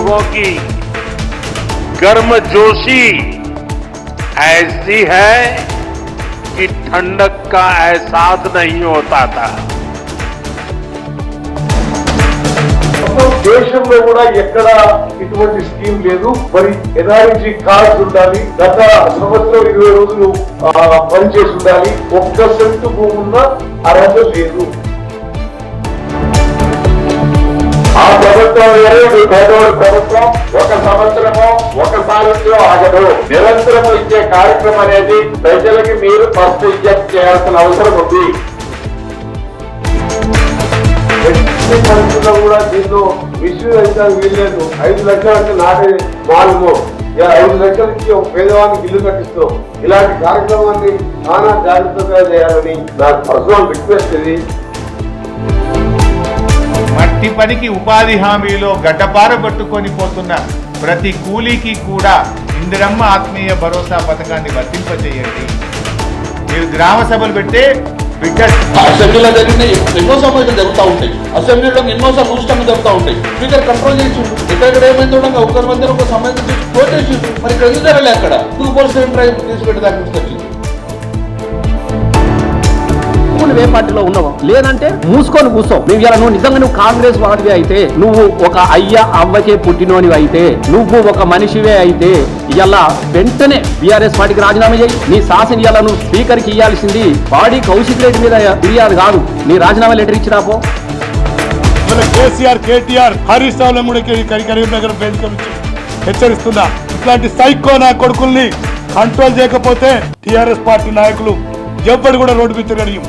लोगों की गर्मजोशी ऐसी है कि ठंडक का एहसास नहीं होता था। దేశంలో కూడా ఎక్కడ ఇటువంటి స్కీమ్ లేదు. మరి ఎన్ఆర్జీ కార్డ్స్ ఉండాలి, గత సంవత్సరం 20 రోజులు పనిచేసి ఉండాలి, ఒక్క సెంటు భూమి ఉన్న అర్హత లేదు. ఆ ప్రభుత్వం పేదవాడి ప్రభుత్వం ఒక సంవత్సరమో ఒకసారి ఆగదు. నిరంతరం ఇచ్చే కార్యక్రమం అనేది ప్రజలకి మీరు ఫస్ట్ విజ్ఞప్తి చేయాల్సిన అవసరం ఉంది. పరిస్థితుల్లో కూడా దీంట్లో మిస్యూజ్ అయితే వీల్లేదు. 5 లక్షలు అంటే నాటే మాలుమో 5 లక్షలు ఇచ్చి ఒక పేదవానికి ఇల్లు కట్టిస్తాం. ఇలాంటి కార్యక్రమాన్ని చాలా జాగ్రత్తగా చేయాలని నాకు పర్సనల్ రిక్వెస్ట్. ఇది మట్టి పనికి ఉపాధి హామీలో గడ్డపార పట్టుకొని పోతున్న ప్రతి కూలీకి కూడా ఇందిరమ్మ ఆత్మీయ భరోసా పథకాన్ని వర్తింపజేయండి. మీరు గ్రామ సభలు పెట్టే అసెంబ్లీలో జరిగిన ఎన్నో సమస్యలు జరుగుతూ ఉంటాయి. అసెంబ్లీలో ఎన్నోసార్లు రూష్టంగా జరుగుతూ ఉంటాయి. స్పీకర్ కంట్రోల్ చేసి ఎక్కడ ఏమైంది ఉండగా ఒకరి మధ్య ఒక సంబంధించి కోటేసి మరి ఇక్కడ ఎందుకు జరగలే, అక్కడ 2% డ్రైవ్ తీసుకెట్టేదాకా తీసుకొచ్చి ఏ పార్టీలో ఉన్నావా లేదంటే మూసుకొని కూర్చోవు. నువ్వు నిజంగా నువ్వు కాంగ్రెస్ వాడివి అయితే, నువ్వు ఒక అవ్వకే పుట్టినోనివి అయితే, నువ్వు ఒక మనిషివే అయితే ఇలా వెంటనే బీఆర్ఎస్ పార్టీకి రాజీనామా చేయి. నీ శాసన ఇలా నువ్వు స్పీకర్కి ఇవ్వాల్సింది బాడీ కౌశిక్ రెడ్డి మీద ఫిర్యాదు కాదు, నీ రాజీనామా లెటర్ ఇచ్చిరాపో. కేసీఆర్, కేటీఆర్, హరీష్ రావుల కరీంనగర్ వేదిక నుంచి హెచ్చరిస్తున్నా, ఇట్లాంటి సైకో నా కొడుకుల్ని కంట్రోల్ చేయకపోతే టీఆర్ఎస్ పార్టీ నాయకులు ఎవ్వరు కూడా రోడ్డు మీద తిరగనియం.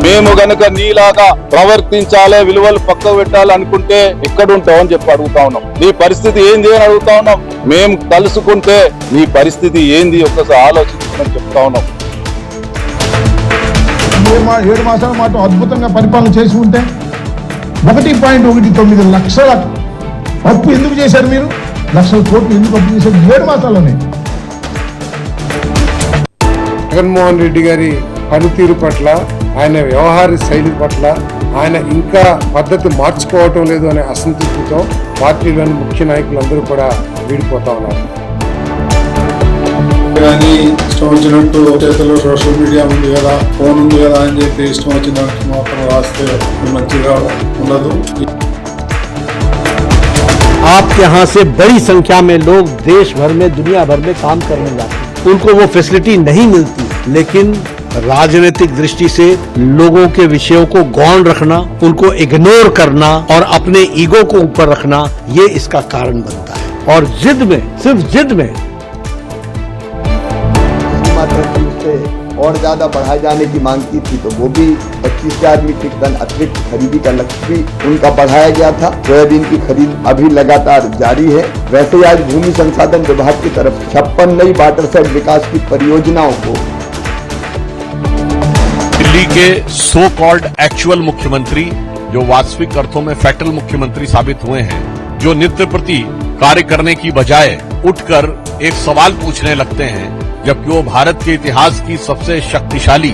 మేము గనక నీలాగా ప్రవర్తించాలి, విలువలు పక్కకు పెట్టాలి అనుకుంటే ఎక్కడుంటావు అని చెప్పి అడుగుతా ఉన్నాం. నీ పరిస్థితి ఏంది అని అడుగుతా ఉన్నాం. మేము కలుసుకుంటే నీ పరిస్థితి ఏంది ఒక్కసారి ఆలోచించమని చెప్తా ఉన్నాం. 7 మాసాల మాట అద్భుతంగా పరిపాలన చేసి ఉంటే 1.19 లక్షల అప్పు ఎందుకు చేశారు? మీరు లక్షల కోట్లు ఎందుకు అప్పు చేశారు 7 మాసాల్లోనే? జగన్మోహన్ రెడ్డి గారి పనితీరు పట్ల, ఆయన వ్యవహార శైలి పట్ల ఆయన ఇంకా పద్ధతి మార్చుకోవటం లేదు అనే అసంతృప్తితో పార్టీలోని ముఖ్య నాయకులందరూ కూడా వీడిపోతా ఉన్నారు. కానీ ఇష్టం వచ్చినట్టు చేతిలో సోషల్ మీడియా ఉంది కదా, ఫోన్ ఉంది కదా అని చెప్పి ఇష్టం వచ్చినట్టు మాత్రం రాస్తే మంచిగా ఉండదు. आप यहाँ से बड़ी संख्या में लोग देश भर में, दुनिया भर में काम करने जाते हैं, उनको वो फैसिलिटी नहीं मिलती, लेकिन राजनीतिक दृष्टि से लोगों के विषयों को गौण रखना, उनको इग्नोर करना और अपने ईगो को ऊपर रखना, ये इसका कारण बनता है। और जिद में, सिर्फ जिद में और ज्यादा बढ़ाए जाने की मांग की थी, तो वो भी 25,000 मीट्रिक टन अतिरिक्त खरीदी का लक्ष्य भी उनका बढ़ाया गया था। सोयाबीन की खरीद अभी लगातार जारी है। वैसे आज भूमि संसाधन विभाग की तरफ 56 नई वाटरशेड विकास की परियोजनाओं को दिल्ली के सो कॉल्ड एक्चुअल मुख्यमंत्री, जो वास्तविक अर्थों में फैक्टल मुख्यमंत्री साबित हुए हैं, जो नित्य प्रति कार्य करने की बजाय उठकर एक सवाल पूछने लगते हैं, जबकि वो भारत के इतिहास की सबसे शक्तिशाली